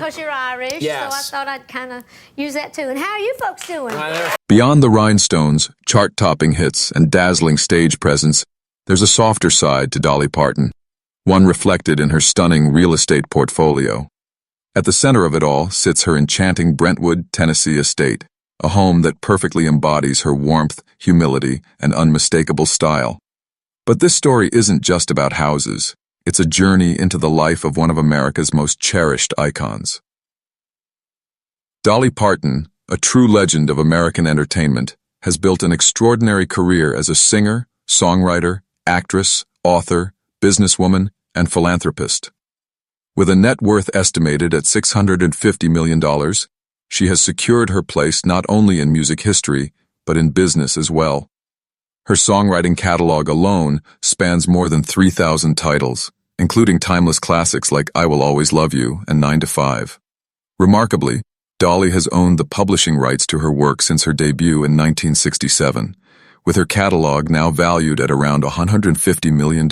because you're Irish, Yes. so I thought I'd kind of use that too. And how are you folks doing? Beyond the rhinestones, chart-topping hits, and dazzling stage presence, there's a softer side to Dolly Parton, one reflected in her stunning real estate portfolio. At the center of it all sits her enchanting Brentwood, Tennessee estate, a home that perfectly embodies her warmth, humility, and unmistakable style. But this story isn't just about houses. It's a journey into the life of one of America's most cherished icons. Dolly Parton, a true legend of American entertainment, has built an extraordinary career as a singer, songwriter, actress, author, businesswoman, and philanthropist. With a net worth estimated at $650 million, she has secured her place not only in music history, but in business as well. Her songwriting catalog alone spans more than 3,000 titles, including timeless classics like I Will Always Love You and 9 to 5. Remarkably, Dolly has owned the publishing rights to her work since her debut in 1967, with her catalog now valued at around $150 million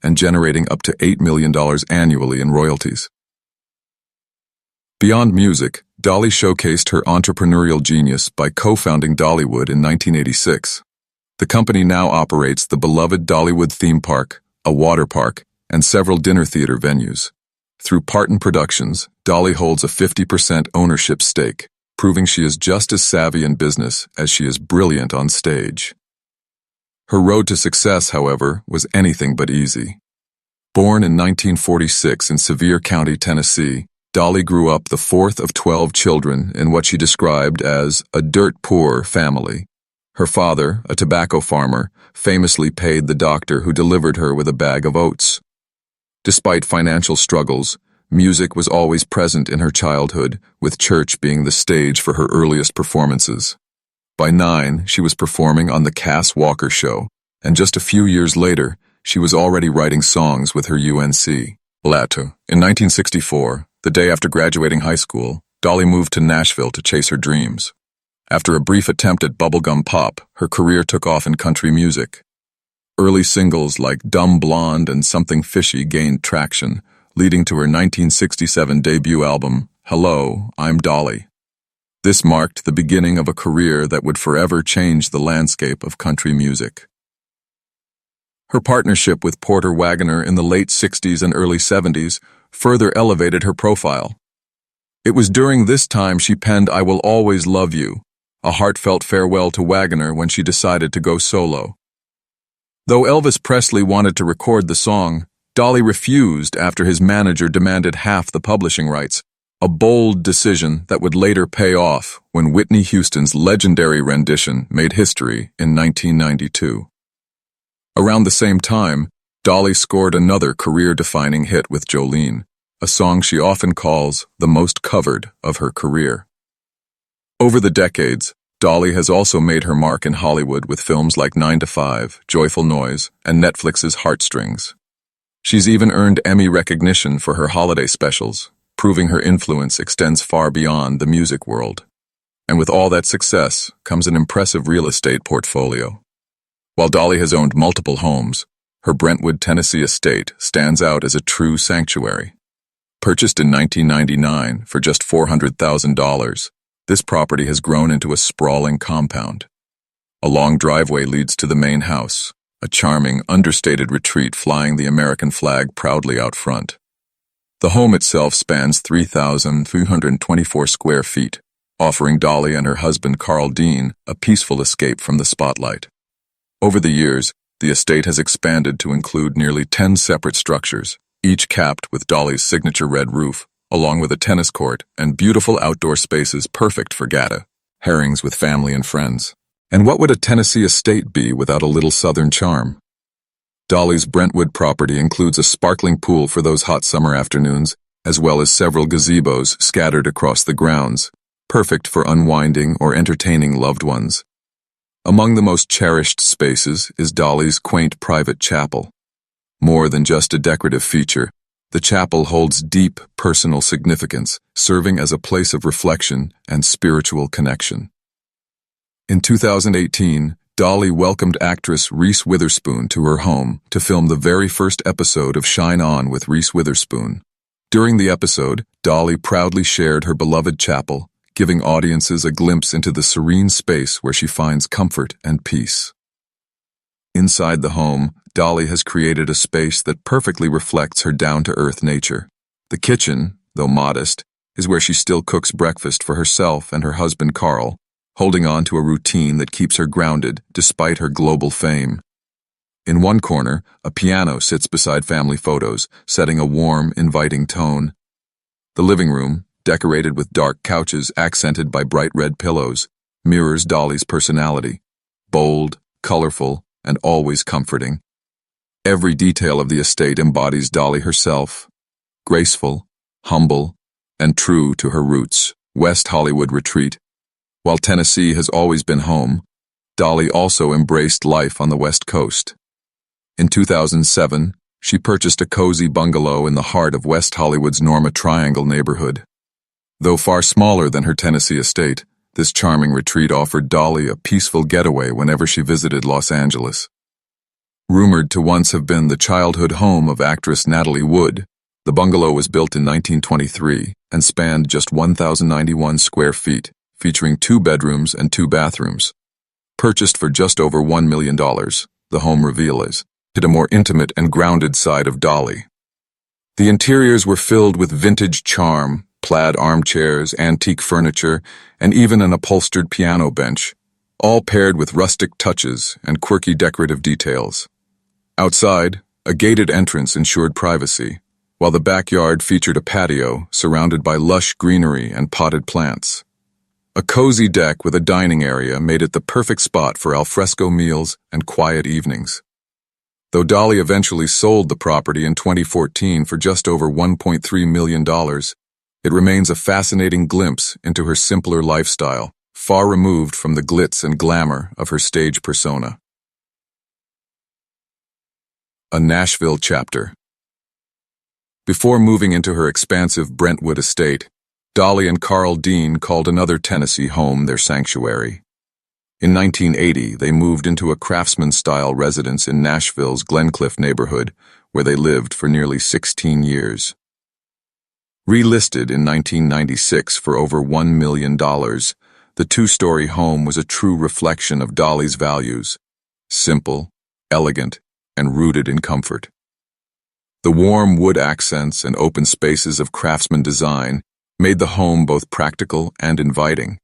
and generating up to $8 million annually in royalties. Beyond music, Dolly showcased her entrepreneurial genius by co-founding Dollywood in 1986. The company now operates the beloved Dollywood theme park, a water park, and several dinner theater venues. Through Parton Productions, Dolly holds a 50% ownership stake, proving she is just as savvy in business as she is brilliant on stage. Her road to success, however, was anything but easy. Born in 1946 in Sevier County, Tennessee, Dolly grew up the fourth of 12 children in what she described as a dirt-poor family. Her father, a tobacco farmer, famously paid the doctor who delivered her with a bag of oats. Despite financial struggles, music was always present in her childhood, with church being the stage for her earliest performances. By 9, she was performing on the Cass Walker Show, and just a few years later, she was already writing songs with her UNC. Later, in 1964, the day after graduating high school, Dolly moved to Nashville to chase her dreams. After a brief attempt at bubblegum pop, her career took off in country music. Early singles like Dumb Blonde and Something Fishy gained traction, leading to her 1967 debut album, Hello, I'm Dolly. This marked the beginning of a career that would forever change the landscape of country music. Her partnership with Porter Wagoner in the late 60s and early 70s further elevated her profile. It was during this time she penned I Will Always Love You, a heartfelt farewell to Wagoner when she decided to go solo. Though Elvis Presley wanted to record the song, Dolly refused after his manager demanded half the publishing rights, a bold decision that would later pay off when Whitney Houston's legendary rendition made history in 1992. Around the same time, Dolly scored another career-defining hit with Jolene, a song she often calls the most covered of her career. Over the decades, Dolly has also made her mark in Hollywood with films like 9 to 5, Joyful Noise, and Netflix's Heartstrings. She's even earned Emmy recognition for her holiday specials, proving her influence extends far beyond the music world. And with all that success comes an impressive real estate portfolio. While Dolly has owned multiple homes, her Brentwood, Tennessee estate stands out as a true sanctuary. Purchased in 1999 for just $400,000, this property has grown into a sprawling compound. A long driveway leads to the main house, a charming, understated retreat flying the American flag proudly out front. The home itself spans 3,324 square feet, offering Dolly and her husband Carl Dean a peaceful escape from the spotlight. Over the years, the estate has expanded to include nearly 10 separate structures, each capped with Dolly's signature red roof, along with a tennis court and beautiful outdoor spaces perfect for herrings with family and friends. And what would a Tennessee estate be without a little southern charm? Dolly's Brentwood property includes a sparkling pool for those hot summer afternoons, as well as several gazebos scattered across the grounds, perfect for unwinding or entertaining loved ones. Among the most cherished spaces is Dolly's quaint private chapel. More than just a decorative feature, the chapel holds deep personal significance, serving as a place of reflection and spiritual connection. In 2018, Dolly welcomed actress Reese Witherspoon to her home to film the very first episode of Shine On with Reese Witherspoon. During the episode, Dolly proudly shared her beloved chapel, giving audiences a glimpse into the serene space where she finds comfort and peace. Inside the home, Dolly has created a space that perfectly reflects her down-to-earth nature. The kitchen, though modest, is where she still cooks breakfast for herself and her husband Carl, holding on to a routine that keeps her grounded despite her global fame. In one corner, a piano sits beside family photos, setting a warm, inviting tone. The living room, decorated with dark couches accented by bright red pillows, mirrors Dolly's personality, bold, colorful, and always comforting. Every detail of the estate embodies Dolly herself, graceful, humble, and true to her roots. West Hollywood retreat. While Tennessee has always been home, Dolly also embraced life on the West Coast. In 2007, she purchased a cozy bungalow in the heart of West Hollywood's Norma Triangle neighborhood. Though far smaller than her Tennessee estate, this charming retreat offered Dolly a peaceful getaway whenever she visited Los Angeles. Rumored to once have been the childhood home of actress Natalie Wood, the bungalow was built in 1923 and spanned just 1,091 square feet, featuring 2 bedrooms and 2 bathrooms. Purchased for just over $1 million, the home reveal is a more intimate and grounded side of Dolly. The interiors were filled with vintage charm, plaid armchairs, antique furniture, and even an upholstered piano bench, all paired with rustic touches and quirky decorative details. Outside, a gated entrance ensured privacy, while the backyard featured a patio surrounded by lush greenery and potted plants. A cozy deck with a dining area made it the perfect spot for alfresco meals and quiet evenings. Though Dolly eventually sold the property in 2014 for just over $1.3 million, it remains a fascinating glimpse into her simpler lifestyle, far removed from the glitz and glamour of her stage persona. A Nashville chapter. Before moving into her expansive Brentwood estate, Dolly and Carl Dean called another Tennessee home their sanctuary. In 1980, they moved into a craftsman-style residence in Nashville's Glencliff neighborhood, where they lived for nearly 16 years. Relisted in 1996 for over $1 million, the 2-story home was a true reflection of Dolly's values: simple, elegant, and rooted in comfort. The warm wood accents and open spaces of craftsman design made the home both practical and inviting.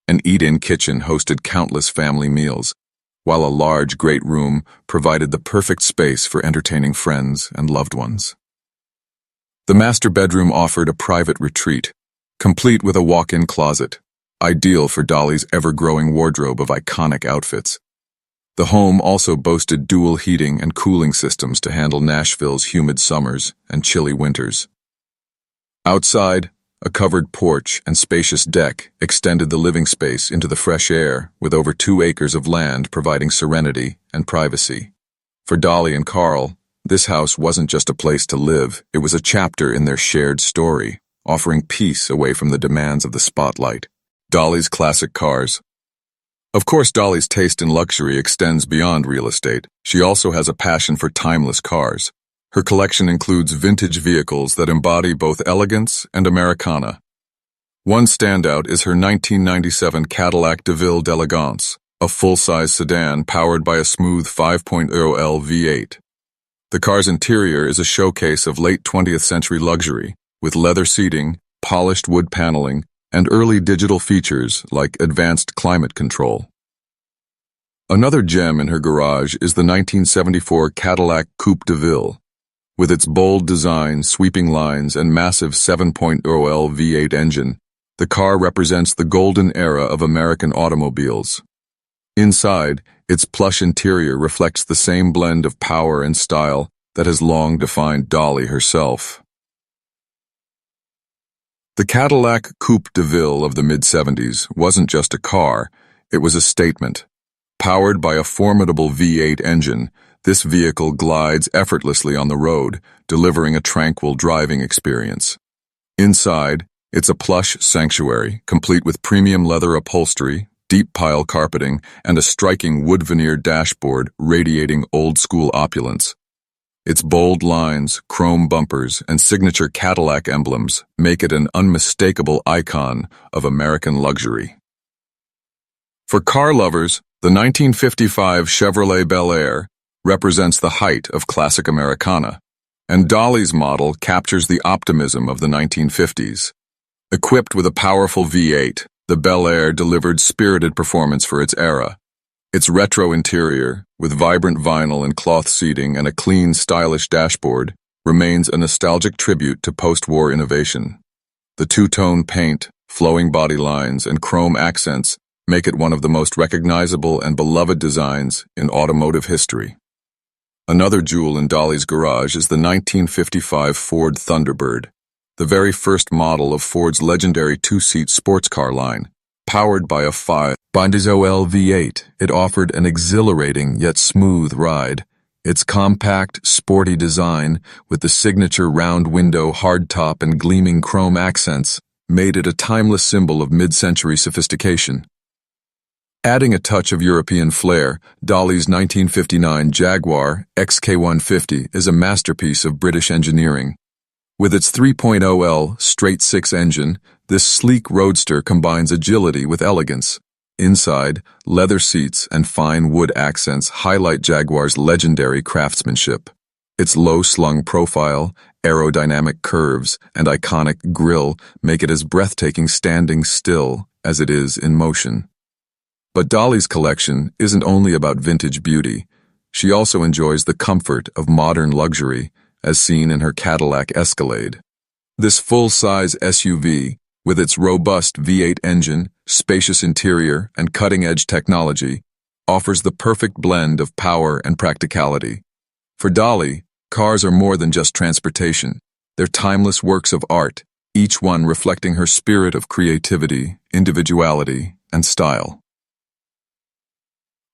An eat-in kitchen hosted countless family meals, while a large great room provided the perfect space for entertaining friends and loved ones. The master bedroom offered a private retreat, complete with a walk-in closet, ideal for Dolly's ever-growing wardrobe of iconic outfits. The home also boasted dual heating and cooling systems to handle Nashville's humid summers and chilly winters. Outside, a covered porch and spacious deck extended the living space into the fresh air, with over 2 acres of land providing serenity and privacy. For Dolly and Carl, this house wasn't just a place to live, it was a chapter in their shared story, offering peace away from the demands of the spotlight. Dolly's classic cars. Of course, Dolly's taste in luxury extends beyond real estate. She also has a passion for timeless cars. Her collection includes vintage vehicles that embody both elegance and Americana. One standout is her 1997 Cadillac DeVille d'Elegance, a full-size sedan powered by a smooth 5.0L V8. The car's interior is a showcase of late 20th century luxury, with leather seating, polished wood paneling, and early digital features like advanced climate control. Another gem in her garage is the 1974 Cadillac Coupe de Ville. With its bold design, sweeping lines, and massive 7.0L V8 engine, the car represents the golden era of American automobiles. Inside, its plush interior reflects the same blend of power and style that has long defined Dolly herself. The Cadillac Coupe de Ville of the mid-70s wasn't just a car, it was a statement. Powered by a formidable V8 engine, this vehicle glides effortlessly on the road, delivering a tranquil driving experience. Inside, it's a plush sanctuary, complete with premium leather upholstery, deep pile carpeting, and a striking wood veneer dashboard radiating old-school opulence. Its bold lines, chrome bumpers, and signature Cadillac emblems make it an unmistakable icon of American luxury. For car lovers, the 1955 Chevrolet Bel Air represents the height of classic Americana, and Dolly's model captures the optimism of the 1950s. Equipped with a powerful V8, the Bel Air delivered spirited performance for its era. Its retro interior, with vibrant vinyl and cloth seating and a clean, stylish dashboard, remains a nostalgic tribute to post-war innovation. The two-tone paint, flowing body lines, and chrome accents make it one of the most recognizable and beloved designs in automotive history. Another jewel in Dolly's garage is the 1955 Ford Thunderbird, the very first model of Ford's legendary two-seat sports car line. Powered by a 5.0L V8, it offered an exhilarating yet smooth ride. Its compact, sporty design, with the signature round window, hardtop, and gleaming chrome accents, made it a timeless symbol of mid-century sophistication. Adding a touch of European flair, Dolly's 1959 Jaguar XK150 is a masterpiece of British engineering. With its 3.0L straight-six engine, this sleek roadster combines agility with elegance. Inside, leather seats and fine wood accents highlight Jaguar's legendary craftsmanship. Its low-slung profile, aerodynamic curves, and iconic grille make it as breathtaking standing still as it is in motion. But Dolly's collection isn't only about vintage beauty. She also enjoys the comfort of modern luxury, as seen in her Cadillac Escalade. This full-size SUV, with its robust V8 engine, spacious interior, and cutting-edge technology, offers the perfect blend of power and practicality. For Dolly, cars are more than just transportation. They're timeless works of art, each one reflecting her spirit of creativity, individuality, and style.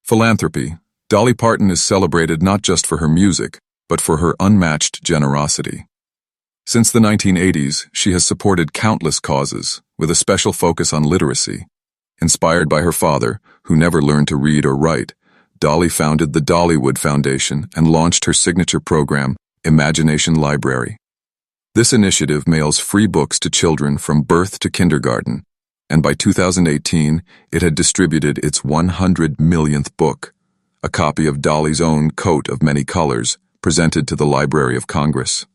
Philanthropy. Dolly Parton is celebrated not just for her music, but for her unmatched generosity. Since the 1980s, she has supported countless causes, with a special focus on literacy. Inspired by her father, who never learned to read or write, Dolly founded the Dollywood Foundation and launched her signature program, Imagination Library. This initiative mails free books to children from birth to kindergarten, and by 2018, it had distributed its 100 millionth book, a copy of Dolly's own Coat of Many Colors, presented to the Library of Congress.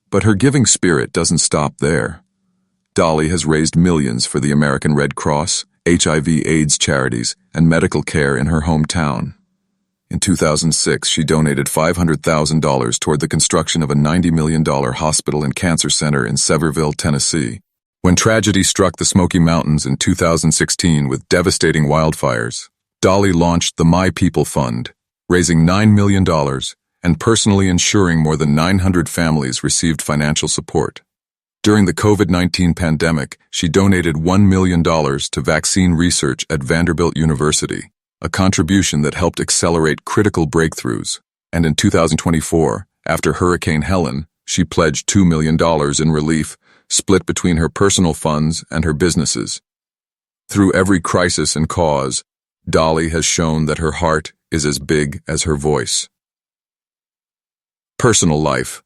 But her giving spirit doesn't stop there. Dolly has raised millions for the American Red Cross, HIV/AIDS charities, and medical care in her hometown. In 2006, she donated $500,000 toward the construction of a $90 million hospital and cancer center in Sevierville, Tennessee. When tragedy struck the Smoky Mountains in 2016 with devastating wildfires, Dolly launched the My People Fund, raising $9 million and personally ensuring more than 900 families received financial support. During the COVID-19 pandemic, she donated $1 million to vaccine research at Vanderbilt University, a contribution that helped accelerate critical breakthroughs. And in 2024, after Hurricane Helen, she pledged $2 million in relief, split between her personal funds and her businesses. Through every crisis and cause, Dolly has shown that her heart is as big as her voice. Personal life.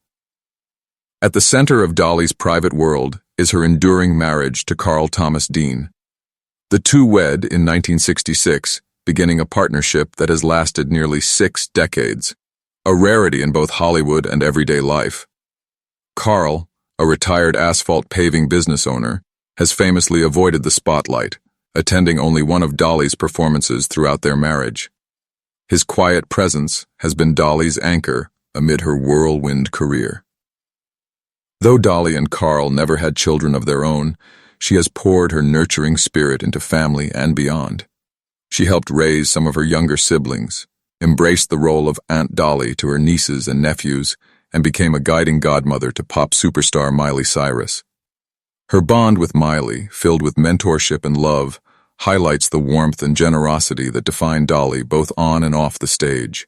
At the center of Dolly's private world is her enduring marriage to Carl Thomas Dean. The two wed in 1966, beginning a partnership that has lasted nearly 6 decades, a rarity in both Hollywood and everyday life. Carl, a retired asphalt paving business owner, has famously avoided the spotlight, attending only one of Dolly's performances throughout their marriage. His quiet presence has been Dolly's anchor amid her whirlwind career. Though Dolly and Carl never had children of their own, she has poured her nurturing spirit into family and beyond. She helped raise some of her younger siblings, embraced the role of Aunt Dolly to her nieces and nephews, and became a guiding godmother to pop superstar Miley Cyrus. Her bond with Miley, filled with mentorship and love, highlights the warmth and generosity that define Dolly both on and off the stage.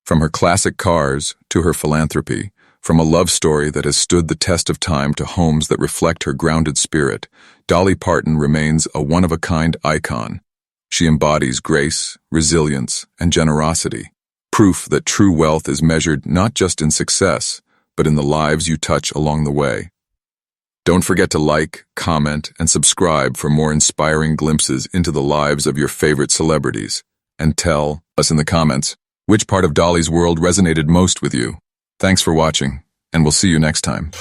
From her classic cars to her philanthropy, from a love story that has stood the test of time to homes that reflect her grounded spirit, Dolly Parton remains a one-of-a-kind icon. She embodies grace, resilience, and generosity, Proof that true wealth is measured not just in success, but in the lives you touch along the way. Don't forget to like, comment, and subscribe for more inspiring glimpses into the lives of your favorite celebrities. And tell us in the comments which part of Dolly's world resonated most with you. Thanks for watching, and we'll see you next time.